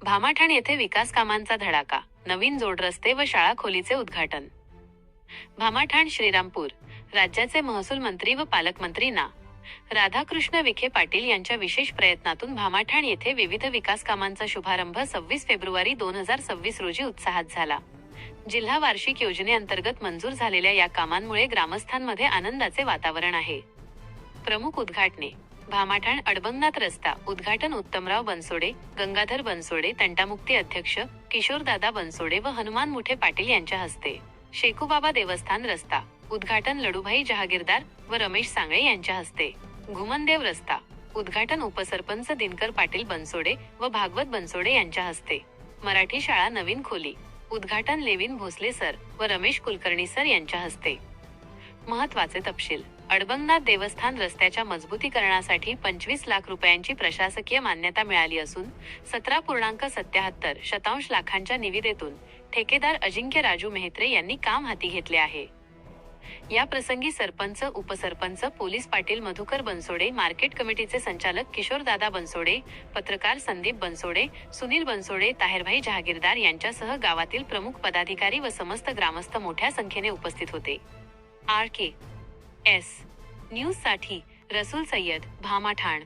भामाठाण येथे विकास कामांचा धडाका, नवीन जोड रस्ते व शाळा खोलीचे उद्घाटन. भामाठाण श्रीरामपूर. राज्याचे महसूल मंत्री व पालकमंत्री ना. राधाकृष्ण विखे पाटील यांच्या विशेष प्रयत्नातून भामाठाण येथे विविध विकास कामांचा शुभारंभ 26 फेब्रुवारी 2026 रोजी उत्साहात झाला. जिल्हा वार्षिक योजनेअंतर्गत मंजूर झालेल्या या कामांमुळे ग्रामस्थांमध्ये आनंदाचे वातावरण आहे. प्रमुख उद्घाटने. भामाठाण अडबंगनाथ रस्ता उद्घाटन उत्तमराव बनसोडे, गंगाधर बनसोडे तंटामुक्ती अध्यक्ष, किशोरदादा बनसोडे व हनुमान मुठे पाटील यांच्या हस्ते. शेकूबाबा देवस्थान रस्ता उद्घाटन लडूभाई जहागीरदार व रमेश सांगळे यांच्या हस्ते. घुमनदेव रस्ता उद्घाटन उपसरपंच दिनकर पाटील बनसोडे व भागवत बनसोडे यांच्या हस्ते. मराठी शाळा नवीन खोली उद्घाटन लेविन भोसले सर व रमेश कुलकर्णी सर यांच्या हस्ते. महत्वाचे तपशील. अडबंगनाथ देवस्थान रस्त्याच्या मजबूतीकरणासाठी 25 लाख रुपयांची प्रशासकीय मान्यता मिळाली असून 17.77 लाखांच्या निविदेतून ठेकेदार अजिंक्य राजू मेहत्रे यांनी काम हाती घेतले आहे. या प्रसंगी सरपंच, उपसरपंच, पोलीस पाटील मधुकर बनसोडे, मार्केट कमिटीचे संचालक किशोरदादा बनसोडे, पत्रकार संदीप बनसोडे, सुनील बनसोडे, ताहेरभाई जहागीरदार यांच्यासह गावातील प्रमुख पदाधिकारी व समस्त ग्रामस्थ मोठ्या संख्येने उपस्थित होते. RKS न्यूज साठी रसूल सय्यद, भामाठाण.